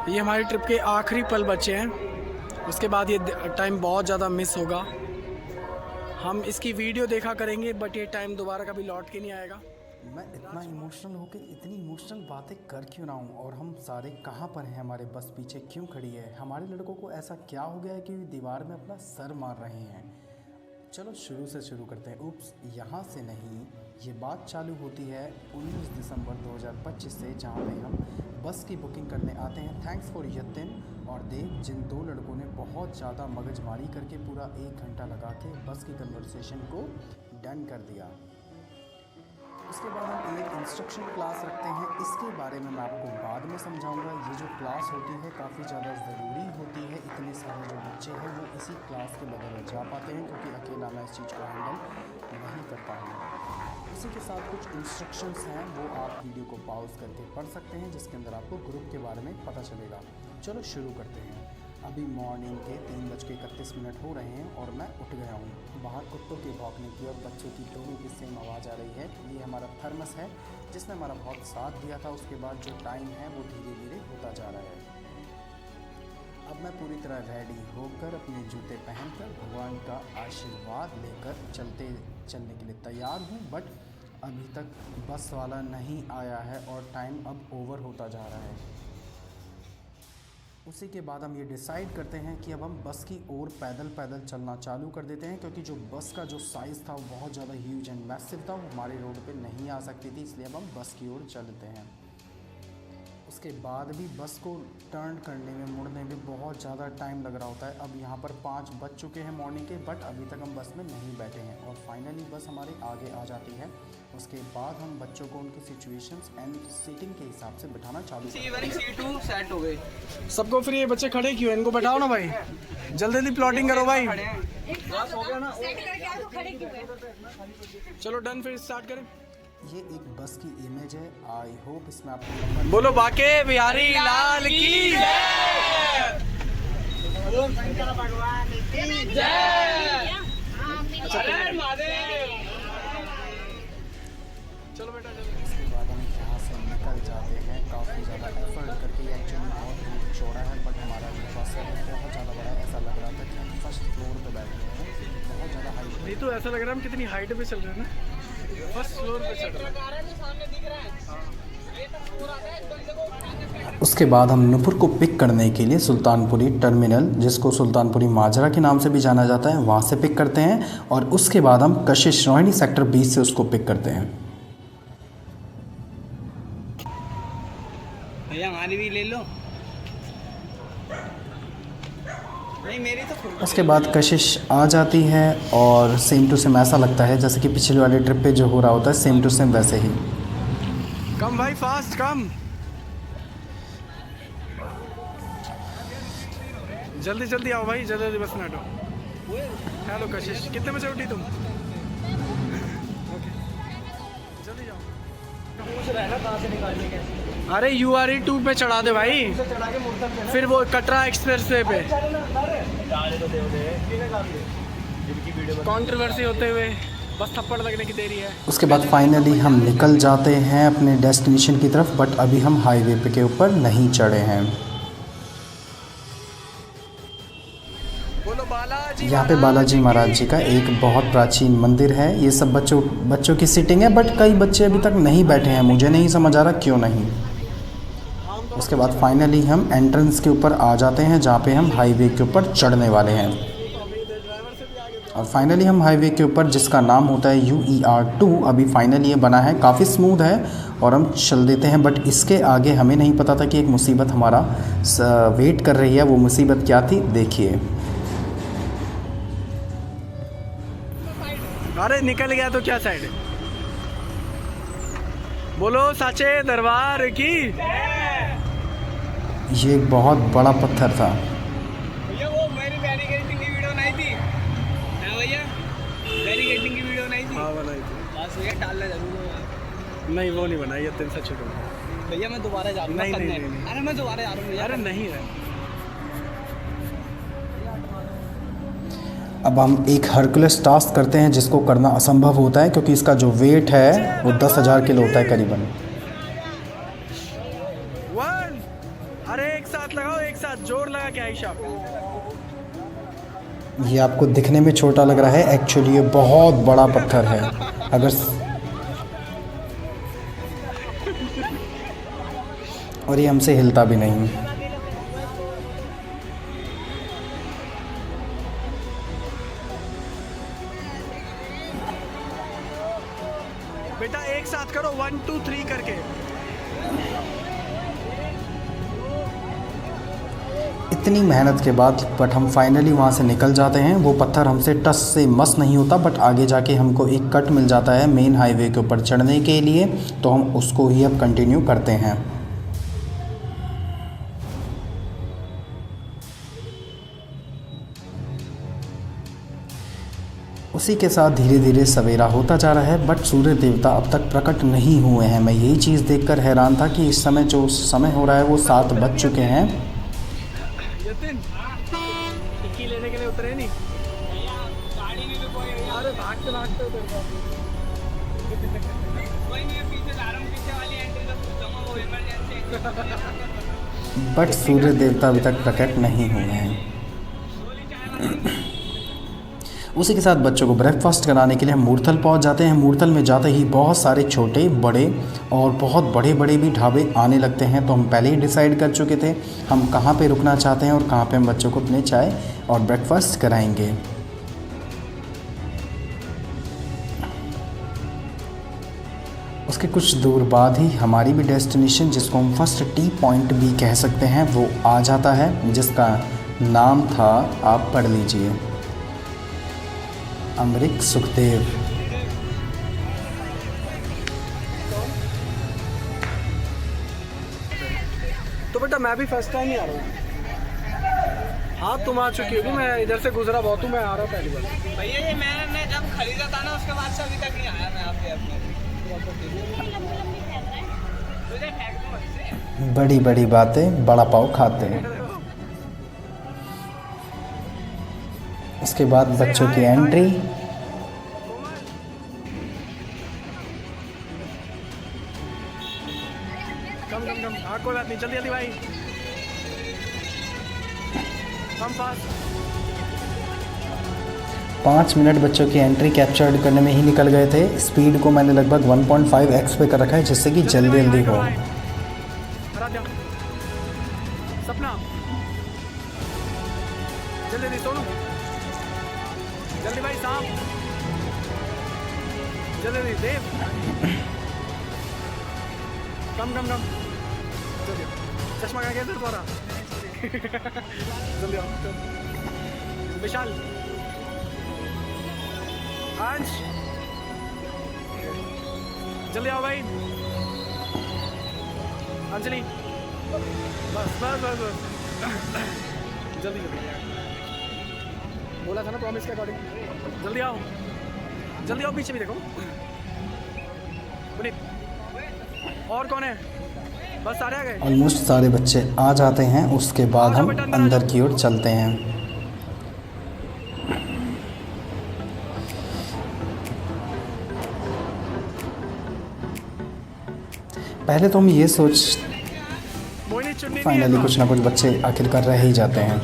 ये हमारी ट्रिप के आखिरी पल बचे हैं, उसके बाद ये टाइम बहुत ज़्यादा मिस होगा। हम इसकी वीडियो देखा करेंगे बट ये टाइम दोबारा कभी लौट के नहीं आएगा। मैं इतना इमोशनल होकर इतनी इमोशनल बातें कर क्यों ना हूँ, और हम सारे कहाँ पर हैं, हमारे बस पीछे क्यों खड़ी है, हमारे लड़कों को ऐसा क्या हो गया है कि दीवार में अपना सर मार रहे हैं। चलो शुरू से शुरू करते हैं। उप्स, यहाँ से नहीं। ये बात चालू होती है 19 दिसंबर 2025 से, जहाँ पे हम बस की बुकिंग करने आते हैं। थैंक्स फॉर यतिन और देव, जिन दो लड़कों ने बहुत ज़्यादा मगजमारी करके पूरा 1 घंटा लगा के बस की कन्वर्सेशन को डन कर दिया। उसके बाद हम एक इंस्ट्रक्शन क्लास रखते हैं, इसके बारे में मैं आपको बाद में समझाऊंगा। ये जो क्लास होती है काफ़ी ज़्यादा ज़रूरी होती है। इतने सारे जो बच्चे हैं वो इसी क्लास के बगैर में जा पाते हैं, क्योंकि अकेला मैं इस चीज़ को हैंडल नहीं कर पाऊँगा। इसी के साथ कुछ इंस्ट्रक्शंस हैं, वो आप वीडियो को पॉज करके पढ़ सकते हैं, जिसके अंदर आपको ग्रुप के बारे में पता चलेगा। चलो शुरू करते हैं। अभी मॉर्निंग के 3:31 हो रहे हैं और मैं उठ गया हूँ। बाहर कुत्तों के भौंकने की और बच्चों की दोनों की सेम आवाज़ आ रही है। ये हमारा थर्मस है जिसने हमारा बहुत साथ दिया था। उसके बाद जो टाइम है वो धीरे धीरे होता जा रहा है। अब मैं पूरी तरह रेडी होकर अपने जूते पहनकर भगवान का आशीर्वाद लेकर चलने के लिए तैयार हूँ। बट अभी तक बस वाला नहीं आया है और टाइम अब ओवर होता जा रहा है। उसी के बाद हम ये डिसाइड करते हैं कि अब हम बस की ओर पैदल चलना चालू कर देते हैं, क्योंकि जो बस का जो साइज़ था वो बहुत ज़्यादा ह्यूज एंड मैसिव था, वो हमारे रोड पे नहीं आ सकती थी, इसलिए अब हम बस की ओर चलते हैं। उसके बाद भी बस को टर्न करने में, मुड़ने में बहुत ज़्यादा टाइम लग रहा होता है। अब यहाँ पर 5 बज चुके हैं मॉर्निंग के, बट अभी तक हम बस में नहीं बैठे हैं और फाइनली बस हमारे आगे आ जाती है। उसके बाद हम बच्चों को उनकी सिचुएशंस एंड सीटिंग के हिसाब से बिठाना चालू करते हैं। C2 सेट हो गए सबको फ्री है, बच्चे खड़े क्यों, इनको बैठाओ ना भाई, जल्दी जल्दी प्लॉटिंग करो भाई। हो गया ना। चलो डन, फिर स्टार्ट करें। ये एक बस की इमेज है। आई होप इसमें आपको बोलो बाके बिहारी लाल की जय। चलो बेटा चलो। इसके बाद हम यहाँ से निकल जाते हैं काफ़ी ज़्यादा एफर्ट करके। ये एक्चुअली बहुत दूर चौड़ा है, बट हमारा जो बस है बहुत ज़्यादा बड़ा है। ऐसा लग रहा था कि हम फर्स्ट फ्लोर पे बैठे हैं, बहुत ज़्यादा हाइट। नहीं तो ऐसा लग रहा है हम कितनी हाइट पे चल रहे हैं ना, फर्स्ट फ्लोर पे चल रहे हैं। उसके बाद हम नुपुर को पिक करने के लिए सुल्तानपुरी टर्मिनल, जिसको सुल्तानपुरी माजरा के नाम से भी जाना जाता है, वहाँ से पिक करते हैं। और उसके बाद हम कशिश रोहिणी सेक्टर 20 से उसको पिक करते हैं। भैया हमारी भी ले लो। नहीं मेरी तो। उसके बाद कशिश आ जाती है और सेम टू सेम ऐसा लगता है जैसे कि पिछले वाले ट्रिप पे जो हो रहा होता है, सेम टू सेम वैसे ही। कम भाई, फास्ट कम, जल्दी जल्दी आओ भाई, जल्दी जल्दी बस में हटो। हेलो कशिश, कितने बजे उठी तुम? ओके जल्दी जाओ। पूछ रहा है ना कहाँ से निकालनी कैसे। अरे URE 2 पे चढ़ा दे भाई, चढ़ा के मुड़ता फिर वो कटरा एक्सप्रेस वे पे कंट्रोवर्सी होते हुए बस थप्पड़ लगने की देरी है। उसके बाद फाइनली हम निकल जाते हैं अपने डेस्टिनेशन की तरफ, बट अभी हम हाईवे पे के ऊपर नहीं चढ़े हैं। बोलो बालाजी। यहाँ पे बालाजी महाराज जी का एक बहुत प्राचीन मंदिर है। ये सब बच्चों की सीटिंग है, बट कई बच्चे अभी तक नहीं बैठे हैं, मुझे नहीं समझ आ रहा क्यों नहीं। उसके बाद फाइनली हम एंट्रेंस के ऊपर आ जाते हैं, जहाँ पे हम हाईवे के ऊपर चढ़ने वाले हैं। और फाइनली हम हाईवे के ऊपर, जिसका नाम होता है UER2, अभी फाइनली ये बना है, काफ़ी स्मूथ है और हम चल देते हैं। बट इसके आगे हमें नहीं पता था कि एक मुसीबत हमारा वेट कर रही है। वो मुसीबत क्या थी, देखिए। अरे निकल गया तो क्या साइड है? बोलो साचे दरबार की। ये एक बहुत बड़ा पत्थर था। भैया वो मेरी बैरिकेडिंग की वीडियो नहीं थी ना भैया, बैरिकेडिंग की वीडियो नहीं थी। हाँ बनाई थी। बस भैया डालना जरूर है। नहीं वो नहीं बनाई, ये तेरे से छोटा। भैया मैं दोबारा जा रहा हूँ नहीं, करने। नहीं, नहीं। अरे मैं दोबारा जा रहा हूँ भैया। अरे नहीं है। अब हम एक हरकुलस टास्क करते हैं, जिसको करना असंभव होता है, क्योंकि इसका जो वेट है वो 10,000 किलो होता है करीबन। 1 अरे एक साथ लगाओ, एक साथ जोर लगा के आयशा। ये आपको दिखने में छोटा लग रहा है, एक्चुअली ये बहुत बड़ा पत्थर है। अगर और ये हमसे हिलता भी नहीं। बेटा एक साथ करो 1 2 3 करके। इतनी मेहनत के बाद बट हम फाइनली वहाँ से निकल जाते हैं। वो पत्थर हमसे टस से मस नहीं होता, बट आगे जाके हमको एक कट मिल जाता है मेन हाईवे के ऊपर चढ़ने के लिए, तो हम उसको ही अब कंटिन्यू करते हैं। उसी के साथ धीरे धीरे सवेरा होता जा रहा है, बट सूर्य देवता अब तक प्रकट नहीं हुए हैं। मैं यही चीज़ देखकर हैरान था कि इस समय जो समय हो रहा है वो 7 बज चुके हैं। टिक्की लेने के लिए उतरे नहीं? गाड़ी नहीं तो कोई अरे भागते भागते उतर गया। कोई नहीं, पीछे जा रहा हूँ, पीछे वाली एंट्री तो पूछूंगा, वो इमरजेंसी। बट सूर्य देवता अभी तक प्रकट नहीं हुए हैं। उसी के साथ बच्चों को ब्रेकफास्ट कराने के लिए हम मूर्थल पहुंच जाते हैं। मूर्थल में जाते ही बहुत सारे छोटे बड़े और बहुत बड़े बड़े भी ढाबे आने लगते हैं, तो हम पहले ही डिसाइड कर चुके थे हम कहां पे रुकना चाहते हैं और कहां पे हम बच्चों को अपने चाय और ब्रेकफास्ट कराएंगे। उसके कुछ दूर बाद ही हमारी भी डेस्टिनेशन, जिसको हम फर्स्ट टी पॉइंट भी कह सकते हैं, वो आ जाता है, जिसका नाम था, आप पढ़ लीजिए, अमृत सुखदेव। तो बेटा मैं भी फर्स्ट टाइम ही आ रहा हूँ। हाँ तुम आ चुकी होगी, मैं इधर से गुजरा बहुत हूँ, मैं आ रहा हूँ पहली बार। भैया ये मैंने जब खरीदा था ना, उसके बाद से अभी तक नहीं आया मैं आपके अपने। बड़ी बड़ी बातें बड़ा पाव खाते हैं। उसके बाद बच्चों की एंट्री। कम कम कम, हाँ कोई बात नहीं, जल्दी जल्दी भाई, कम फास्ट। 5 मिनट बच्चों की एंट्री कैप्चर्ड करने में ही निकल गए थे। स्पीड को मैंने लगभग 1.5x पे कर रखा है, जिससे कि जल्दी जल्दी हो। सपना जल्दी जल्दी, सोनू जल्दी भाई, सांप जल्दी जल्दी, देव कम कम कम, जल्दी चश्मा का कैसे तुम्हारा जल्दी आओ। विशाल, अंश जल्दी आओ भाई, अंजलि बस बस बस बस जल्दी जल्दी, बोला था ना प्रॉमिस के अकॉर्डिंग, जल्दी आओ जल्दी आओ, पीछे भी देखो। पुनीत और कौन है? बस सारे आ गए, ऑलमोस्ट सारे बच्चे आ जाते हैं। उसके बाद हम अंदर की ओर चलते हैं। पहले तो हम ये सोच मोहिनी चुन्नी फाइनली कुछ ना कुछ बच्चे आखिरकार रह ही जाते हैं।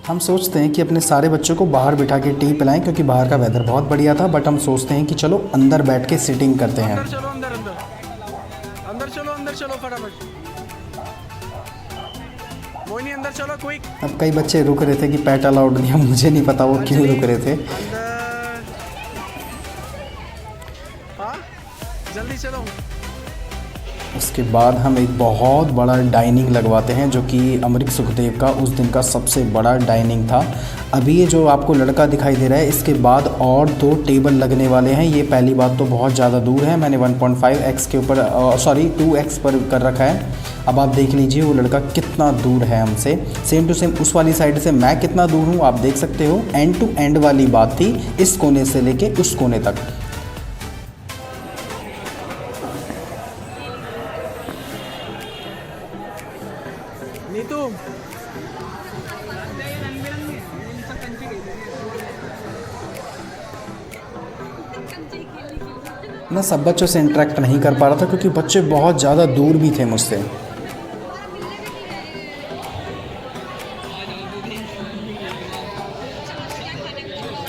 हम सोचते हैं कि अपने सारे बच्चों को बाहर बिठा के टी पिलाएं, क्योंकि बाहर का वेदर बहुत बढ़िया था, बट हम सोचते हैं कि चलो अंदर बैठ के सिटिंग करते हैं। अंदर चलो, अंदर अंदर अंदर चलो फटाफट, मोहिनी अंदर चलो क्विक। अब कई बच्चे रुक रहे थे कि पेट अलाउड नहीं, मुझे नहीं पता वो क्यों रुक रहे थे। अंदर, हाँ जल्दी चलो। उसके बाद हम एक बहुत बड़ा डाइनिंग लगवाते हैं, जो कि अमृत सुखदेव का उस दिन का सबसे बड़ा डाइनिंग था। अभी ये जो आपको लड़का दिखाई दे रहा है, इसके बाद और 2 टेबल लगने वाले हैं। ये पहली बात तो बहुत ज़्यादा दूर है, मैंने 1.5x के ऊपर 2x पर कर रखा है। अब आप देख लीजिए वो लड़का कितना दूर है हमसे। सेम टू सेम उस वाली साइड से मैं कितना दूर हूँ आप देख सकते हो। एंड टू एंड वाली बात थी, इस कोने से लेके उस कोने तक। नीतू मैं सब बच्चों से इंटरेक्ट नहीं कर पा रहा था क्योंकि बच्चे बहुत ज़्यादा दूर भी थे मुझसे।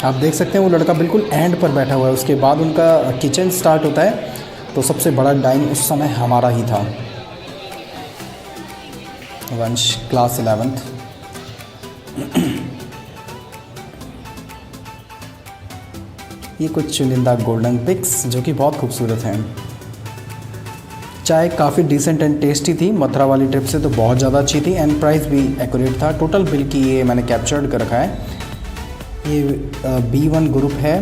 आप देख सकते हैं वो लड़का बिल्कुल एंड पर बैठा हुआ है, उसके बाद उनका किचन स्टार्ट होता है, तो सबसे बड़ा डाइन उस समय हमारा ही था। वंश क्लास 11th। ये कुछ चुनिंदा गोल्डन पिक्स जो कि बहुत खूबसूरत हैं। चाय काफ़ी डिसेंट एंड टेस्टी थी, मथुरा वाली ट्रिप से तो बहुत ज़्यादा अच्छी थी एंड प्राइस भी एक्यूरेट था। टोटल बिल की ये मैंने कैप्चर्ड कर रखा है। ये B1 ग्रुप है।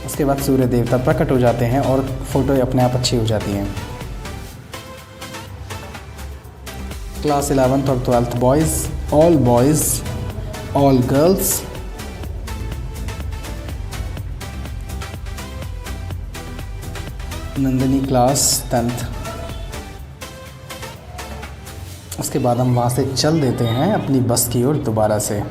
उसके बाद सूर्य देवता प्रकट हो जाते हैं और फ़ोटो अपने आप अच्छी हो जाती हैं। क्लास 11th और 12th boys all girls. Nandini class 10th। उसके बाद हम वहाँ से चल देते हैं अपनी बस की ओर दोबारा से।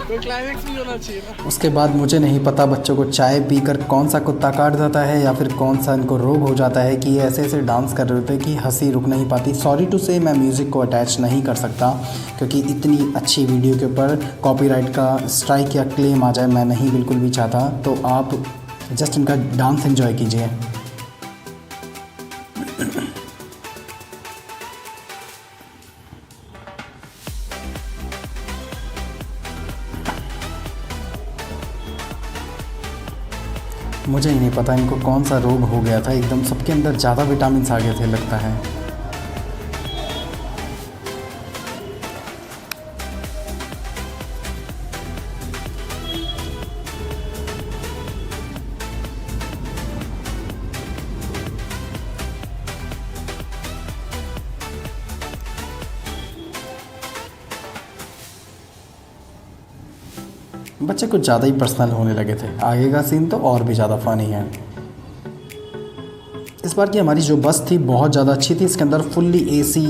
तो क्लाइमेक्स भी होना चाहिए ना। उसके बाद मुझे नहीं पता बच्चों को चाय पीकर कौन सा कुत्ता काट जाता है या फिर कौन सा इनको रोग हो जाता है कि ये ऐसे ऐसे डांस कर रहे होते कि हंसी रुक नहीं पाती। सॉरी टू से मैं म्यूज़िक को अटैच नहीं कर सकता क्योंकि इतनी अच्छी वीडियो के ऊपर कॉपीराइट का स्ट्राइक या क्लेम आ जाए, मैं नहीं बिल्कुल भी चाहता। तो आप जस्ट इनका डांस एंजॉय कीजिए। मुझे ही नहीं पता इनको कौन सा रोग हो गया था, एकदम सबके अंदर ज़्यादा विटामिन आ गए थे लगता है। बच्चे कुछ ज़्यादा ही पर्सनल होने लगे थे। आगे का सीन तो और भी ज़्यादा फ़नी है। इस बार की हमारी जो बस थी बहुत ज़्यादा अच्छी थी। इसके अंदर फुल्ली AC,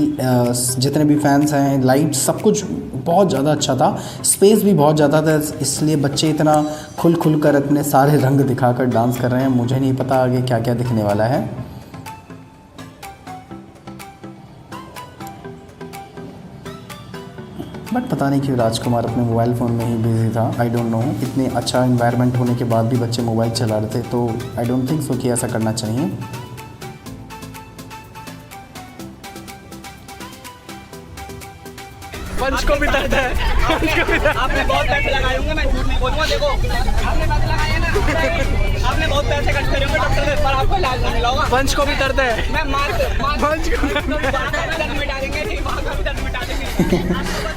जितने भी फैंस हैं, लाइट, सब कुछ बहुत ज़्यादा अच्छा था। स्पेस भी बहुत ज़्यादा था, इसलिए बच्चे इतना खुल कर अपने सारे रंग दिखाकर डांस कर रहे हैं। मुझे नहीं पता आगे क्या क्या दिखने वाला है। बट पता नहीं क्यों राजकुमार अपने मोबाइल फ़ोन में ही बिजी था। I don't know. इतने अच्छा एनवायरनमेंट होने के बाद भी बच्चे मोबाइल चला रहे थे, तो आई डोंट थिंक सो कि ऐसा करना चाहिए। पंच को भी दर्द है। आपने बहुत पैसे लगाए होंगे, मैं झूठ नहीं बोलूंगा। देखो आपने पैसे लगाए ना, आपने बहुत पैसे खर्च करे होंगे डॉक्टर से, पर आपको इलाज नहीं मिला होगा। पंच को भी दर्द है। मैं पंच को दर्द मिटा देंगे, ठीक, वहाँ का भी दर्द मिटा देंगे।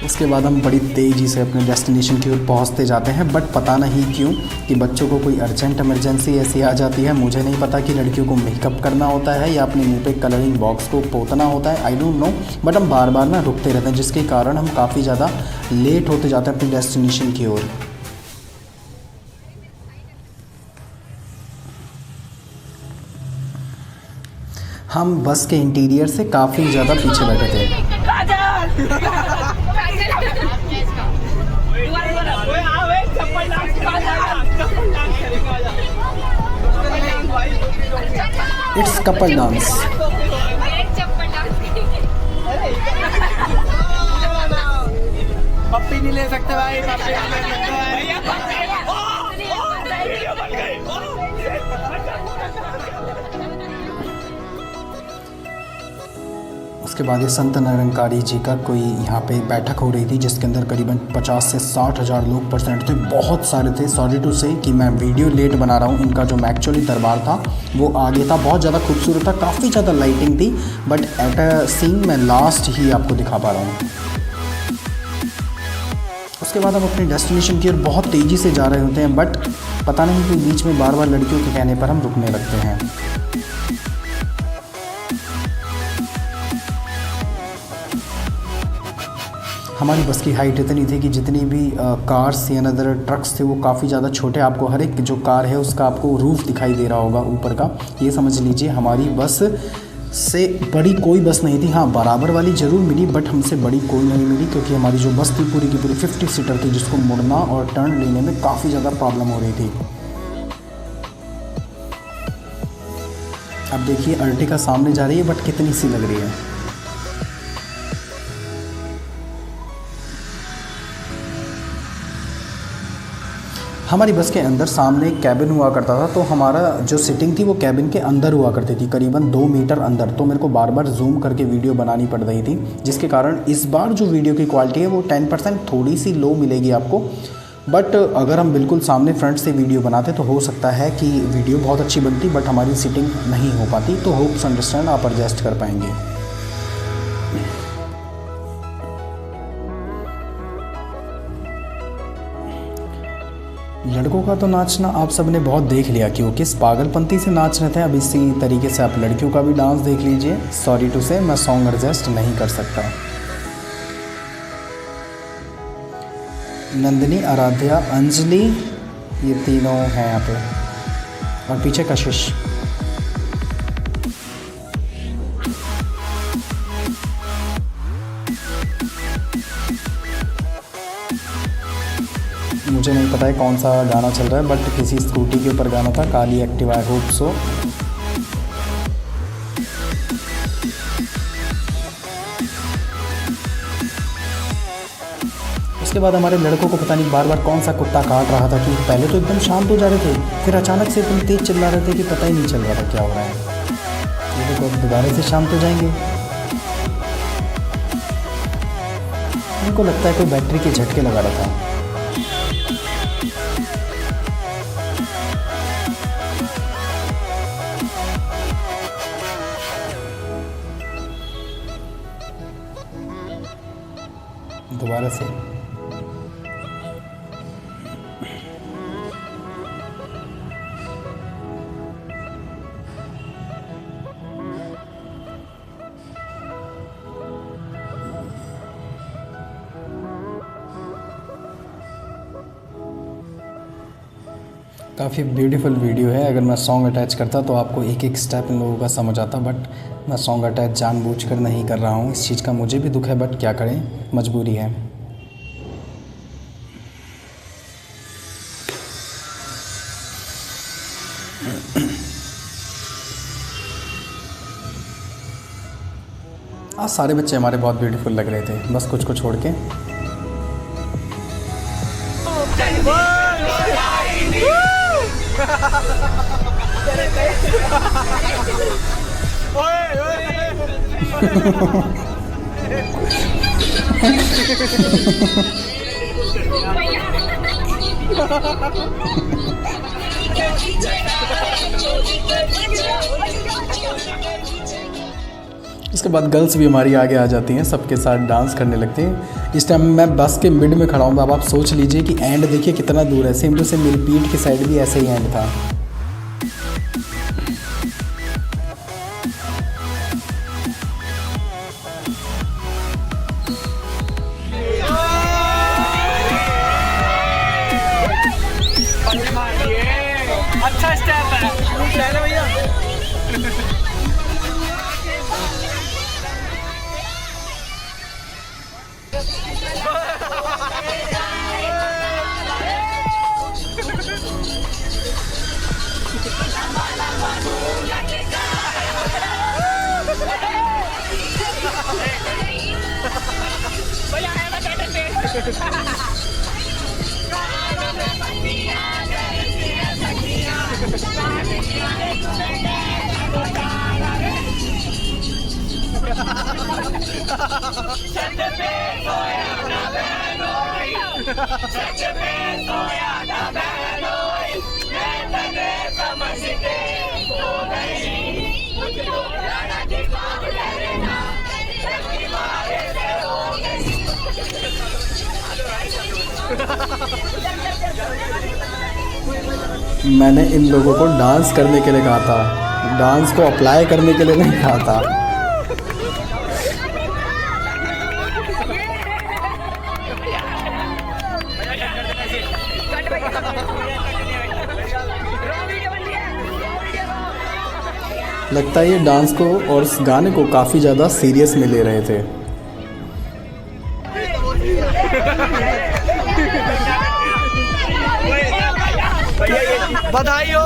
उसके बाद हम बड़ी तेज़ी से अपने डेस्टिनेशन की ओर पहुंचते जाते हैं। बट पता नहीं क्यों कि बच्चों को कोई अर्जेंट इमरजेंसी ऐसी आ जाती है। मुझे नहीं पता कि लड़कियों को मेकअप करना होता है या अपने मुंह पे कलरिंग बॉक्स को पोतना होता है। I don't know. बट हम बार बार ना रुकते रहते हैं, जिसके कारण हम काफ़ी ज़्यादा लेट होते जाते हैं अपनी डेस्टिनेशन की ओर। हम बस के इंटीरियर से काफ़ी ज़्यादा पीछे बैठे थे। It's couple dance. पप्पी नहीं ले सकते भाई, पप्पी नहीं ले सकते भाई। उसके बाद ये संत निरंकारी जी का कोई यहाँ पे बैठक हो रही थी, जिसके अंदर करीबन 50 से 60 हज़ार लोग प्रेजेंट थे। बहुत सारे थे। सॉरी टू से कि मैं वीडियो लेट बना रहा हूँ। इनका जो एक्चुअली दरबार था वो आगे था, बहुत ज़्यादा खूबसूरत था, काफ़ी ज़्यादा लाइटिंग थी। बट एट अ सीन मैं लास्ट ही आपको दिखा पा रहा हूँ। उसके बाद हम अपनी डेस्टिनेशन की ओर बहुत तेज़ी से जा रहे होते हैं, बट पता नहीं कि बीच में बार बार लड़कियों के कहने पर हम रुकने लगते हैं। हमारी बस की हाइट इतनी थी कि जितनी भी कार्स या अदर ट्रक्स थे वो काफ़ी ज़्यादा छोटे, आपको हर एक जो कार है उसका आपको रूफ दिखाई दे रहा होगा ऊपर का। ये समझ लीजिए हमारी बस से बड़ी कोई बस नहीं थी। हाँ, बराबर वाली ज़रूर मिली बट हमसे बड़ी कोई नहीं मिली, क्योंकि हमारी जो बस थी पूरी की पूरी 50 सीटर थी, जिसको मुड़ना और टर्न लेने में काफ़ी ज़्यादा प्रॉब्लम हो रही थी। अब देखिए अर्टिगा सामने जा रही है बट कितनी सी लग रही है। हमारी बस के अंदर सामने एक कैबिन हुआ करता था, तो हमारा जो सीटिंग थी वो कैबिन के अंदर हुआ करती थी, करीबन 2 मीटर अंदर। तो मेरे को बार बार जूम करके वीडियो बनानी पड़ रही थी, जिसके कारण इस बार जो वीडियो की क्वालिटी है वो 10% थोड़ी सी लो मिलेगी आपको। बट अगर हम बिल्कुल सामने फ्रंट से वीडियो बनाते तो हो सकता है कि वीडियो बहुत अच्छी बनती, बट हमारी सीटिंग नहीं हो पाती। तो होप्स अंडरस्टैंड आप एडजस्ट कर पाएंगे। लड़कों का तो नाचना आप सब ने बहुत देख लिया कि वो किस पागलपंती से नाच रहे थे। अब इसी तरीके से आप लड़कियों का भी डांस देख लीजिए। सॉरी टू से मैं सॉन्ग एडजस्ट नहीं कर सकता। नंदिनी, आराध्या, अंजलि, ये तीनों हैं यहाँ पे, और पीछे कशिश। मुझे नहीं पता है कौन सा गाना चल रहा है, बट किसी स्कूटी के ऊपर गाना था, काली एक्टिवा, आई होप सो। उसके बाद हमारे लड़कों को पता नहीं बार बार कौन सा कुत्ता काट रहा था कि पहले तो एकदम शांत हो जा रहे थे, फिर अचानक से इतनी तेज चिल्ला रहे थे कि पता ही नहीं चल रहा था क्या हो रहा है। ये देखो अब दोबारा से शांत हो जाएंगे। उनको लगता है कोई बैटरी के झटके लगा रहा था। दोबारा से काफ़ी ब्यूटीफुल वीडियो है। अगर मैं सॉन्ग अटैच करता तो आपको एक एक स्टेप इन लोगों का समझ आता, बट मैं सॉन्ग अटैच जानबूझकर नहीं कर रहा हूँ। इस चीज़ का मुझे भी दुख है, बट क्या करें, मजबूरी है। आज सारे बच्चे हमारे बहुत ब्यूटीफुल लग रहे थे, बस कुछ को छोड़ के। इसके बाद गर्ल्स भी हमारी आगे आ जाती हैं, सबके साथ डांस करने लगते हैं। इस टाइम मैं बस के मिड में खड़ा हूँ। अब आप सोच लीजिए कि एंड देखिए कितना दूर है। सेम टू सेम मेरी पीठ की साइड भी ऐसे ही एंड था। अच्छा स्टेप है भैया। मैंने इन लोगों को डांस करने के लिए कहा था, डांस को अप्लाई करने के लिए नहीं कहा था। लगता है ये डांस को और इस गाने को काफ़ी ज़्यादा सीरियस में ले रहे थे। बधाई हो।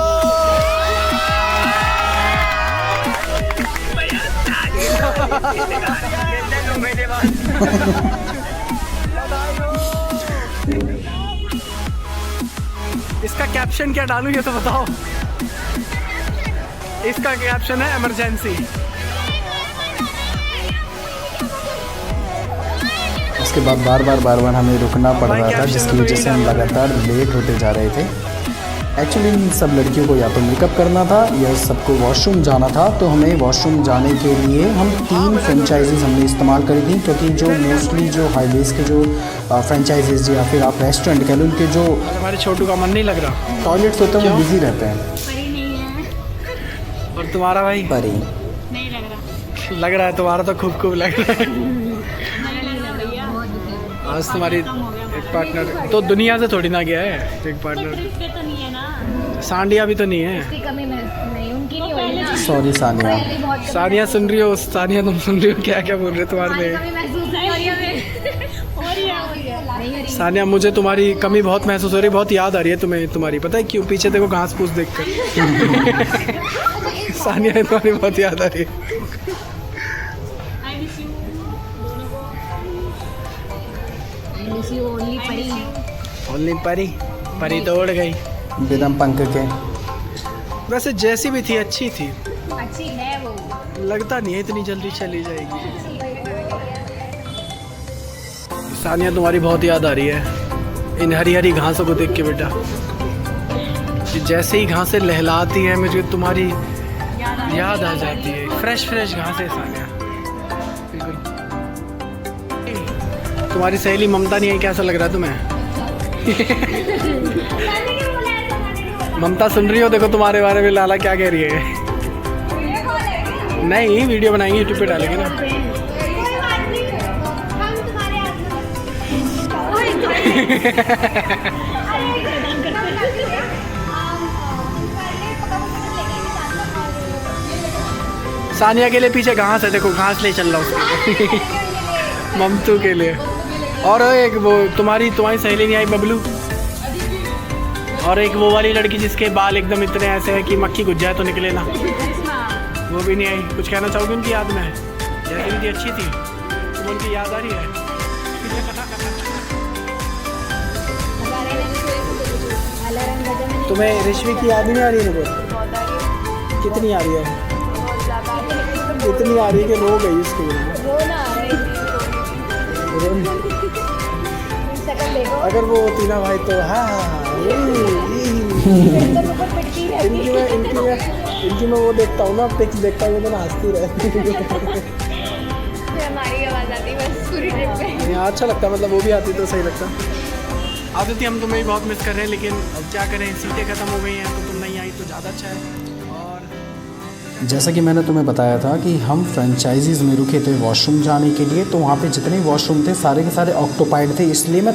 इसका कैप्शन क्या डालूं ये तो बताओ। इसका कैप्शन है इमरजेंसी। उसके बाद बार बार हमें रुकना पड़ रहा था, जिसकी वजह से हम लगातार लेट होते जा रहे थे। एक्चुअली इन सब लड़कियों को या तो मेकअप करना था या सबको वॉशरूम जाना था, तो हमें वॉशरूम जाने के लिए हम 3 फ्रेंचाइजीज़ हमने इस्तेमाल करी थी, क्योंकि जो मोस्टली जो हाईवेज़ के जो फ्रेंचाइजीज़ या फिर आप रेस्टोरेंट कह लो, उनके जो हमारे छोटू का मन नहीं लग रहा, टॉयलेट्स होते हैं वो बिजी रहते हैं। परी नहीं है। और तुम्हारा भाई परी नहीं लग रहा। लग रहा है, तुम्हारा तो खूब लग रहा है। नहीं लग रहा भैया। आज तुम्हारी एक पार्टनर तो दुनिया से थोड़ी ना गया है, एक पार्टनर पे तो नहीं है ना। सांडिया भी तो नहीं है। उसकी कमी नहीं, उनकी नहीं होगी ना। सॉरी सानिया। सानिया सुन रही हो? सानिया तुम सुन रही हो? क्या क्या बोल रहे हो तुम्हारे लिए? कमी महसूस नहीं हो रही है। हो रही है। सानिया मुझे तुम्हारी कमी बहुत महसूस हो रही है, बहुत याद आ रही है तुम्हें तुम्हारी। पता है क्यों? पीछे देखो घास फूस देख कर। सानिया तुम्हारी बहुत याद आ रही है। I miss you दोनों को। I miss you only परी। ओनली परी तो उड़ गई बिना पंख के। वैसे जैसी भी थी अच्छी थी, अच्छी है वो। लगता नहीं है इतनी जल्दी चली जाएगी। सानिया तुम्हारी बहुत याद आ रही है इन हरी हरी घासों को देख के बेटा। कि जैसे ही घासें लहलाती हैं मुझे तुम्हारी याद आ जाती है। फ्रेश घासें सानिया, बिल्कुल। तुम्हारी सहेली ममता नहीं है, कैसा लग रहा है तुम्हें? ममता सुन रही हो? देखो तुम्हारे बारे में लाला क्या कह रही है। नहीं, वीडियो बनाएंगे, यूट्यूब पे डालेंगे ना। सानिया के लिए पीछे घास है, देखो घास ले चल रहा हूँ। ममतू के लिए। और एक वो तुम्हारी सहेली नहीं आई बबलू? और एक वो वाली लड़की जिसके बाल एकदम इतने ऐसे हैं कि मक्खी घुस जाए तो निकले ना, वो भी नहीं आई। कुछ कहना चाहोगे उनकी याद में? जैसे भी थी अच्छी थी, तुम उनकी याद आ रही है? तुम्हें ऋषि की याद नहीं आ रही है? मुझे कितनी आ रही है? इतनी आ रही है कि रो गई उसके बिना। अगर वो होती ना भाई तो हाँ इनकी मैं वो देखता हूँ ना, पिक्स देखता हूँ तो हंसती रहती। हमारी आवाज आती है बस पूरी ट्रिप पे। यहाँ अच्छा लगता, मतलब वो भी आती तो सही लगता। आदित्य हम तुम्हें बहुत मिस कर रहे हैं, लेकिन अब क्या करें, सीटें ख़त्म हो गई हैं तो तुम नहीं आई तो ज़्यादा अच्छा है। और जैसा कि मैंने तुम्हें बताया था कि हम फ्रेंचाइजीज़ में रुके थे वॉशरूम जाने के लिए, तो वहाँ पे जितने वॉशरूम थे सारे के सारे ऑक्यूपाइड थे। इसलिए मैं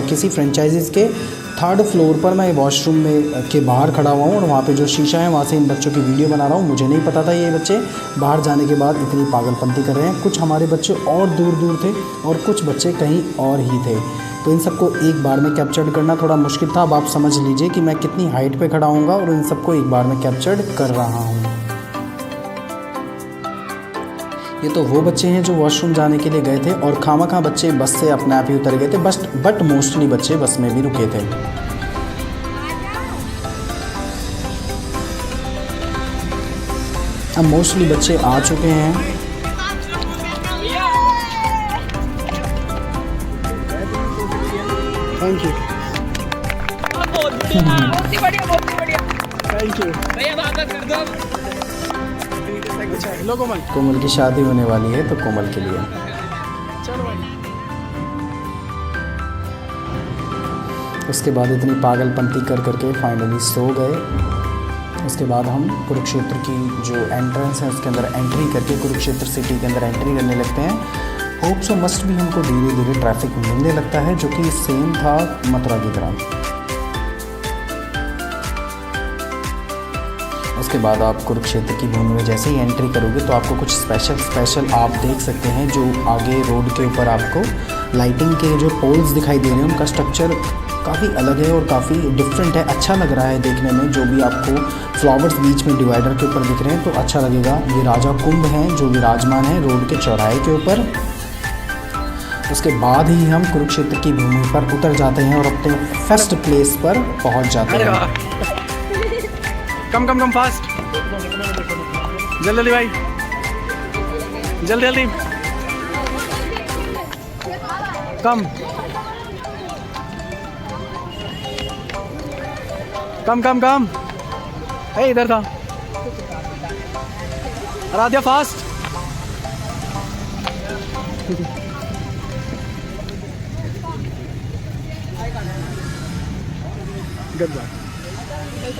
किसी फ्रेंचाइजीज़ के 3rd फ्लोर पर मैं वॉशरूम में के बाहर खड़ा हुआ हूँ, और वहाँ पे जो शीशा है वहाँ से इन बच्चों की वीडियो बना रहा हूँ। मुझे नहीं पता था ये बच्चे बाहर जाने के बाद इतनी पागलपंती कर रहे हैं। कुछ हमारे बच्चे और दूर थे और कुछ बच्चे कहीं और ही थे, तो इन सबको एक बार में कैप्चर करना थोड़ा मुश्किल था। अब आप समझ लीजिए कि मैं कितनी हाइट पे खड़ा हूँगा और इन सबको एक बार में कैप्चर कर रहा हूँ। ये तो वो बच्चे हैं जो वॉशरूम जाने के लिए गए थे, और खामखा बच्चे बस से अपने आप ही उतर गए थे, बट मोस्टली बच्चे बस में भी रुके थे। अब मोस्टली बच्चे आ चुके हैं। थैंक यू, बहुत ही बढ़िया। थैंक यू भैया वापस कर दो। लो कोमल, कोमल की शादी होने वाली है, तो कोमल के लिए चलो भाई। उसके बाद इतनी पागलपंती कर करके फाइनली सो गए। उसके बाद हम कुरुक्षेत्र की जो एंट्रेंस है उसके अंदर एंट्री करके कुरुक्षेत्र सिटी के अंदर एंट्री करने लगते हैं। होप सो मस्ट भी हमको धीरे धीरे ट्रैफिक मिलने लगता है, जो कि सेम था मथुरा की तरह। उसके बाद आप कुरुक्षेत्र की भूमि में जैसे ही एंट्री करोगे तो आपको कुछ स्पेशल आप देख सकते हैं। जो आगे रोड के ऊपर आपको लाइटिंग के जो पोल्स दिखाई दे रहे हैं उनका स्ट्रक्चर काफ़ी अलग है और काफ़ी डिफरेंट है, अच्छा लग रहा है देखने में। जो भी आपको फ्लावर्स बीच में डिवाइडर के ऊपर दिख रहे हैं तो अच्छा लगेगा। ये राजा कुंभ हैं जो विराजमान है रोड के चौराहे के ऊपर। उसके बाद ही हम कुरुक्षेत्र की भूमि पर उतर जाते हैं और अपने फर्स्ट प्लेस पर पहुंच जाते अरे हैं। वाह, कम फास्ट, जल्दी भाई, जल्दी कम। ए इधर था आराध्या, फास्ट।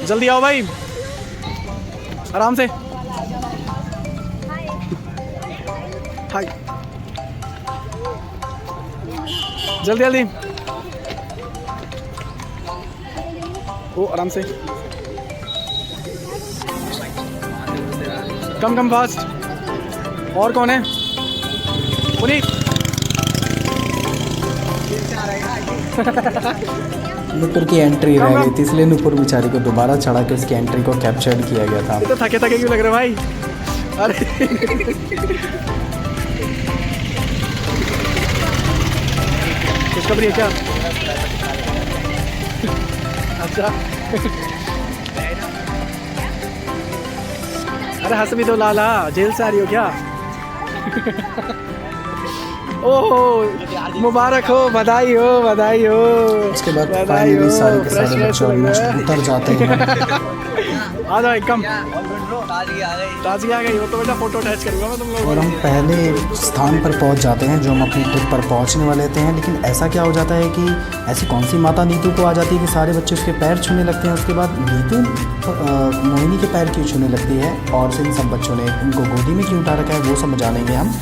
जल्दी आओ भाई, आराम से। हाय, जल्दी ओ आराम से, कम फास्ट। और कौन है? पुनीत। नुपुर की एंट्री रह गई थी इसलिए नुपुर बेचारी को दोबारा चढ़ा के उसकी एंट्री को कैप्चर किया गया था। ये तो थके क्यों लग रहे भाई? अरे खुशखबरी है क्या? अच्छा अरे हंस भी दो लाला, जेल से आ रही हो क्या? ओह मुबारक हो, बधाई हो। उसके बाद फाइनली सारे के सारे बच्चे ऑलमोस्ट उतर जाते हैं। आ जाओ एकदम, ताजगी आ गई। वो तो बेटा फोटो अटैच करूँगा मैं तुम लोगों और हम पहले स्थान पर पहुंच जाते हैं जो हम अपनी ट्रिप पर पहुंचने वाले थे हैं। लेकिन ऐसा क्या हो जाता है कि ऐसी कौन सी माता नीतू को आ जाती है कि सारे बच्चे उसके पैर छूने लगते हैं। उसके बाद नीतू मोहिनी के पैर क्यों छूने लगती है और इन सब बच्चों ने उनको गोदी में क्यों उठा रखा है वो सब जानेंगे हम।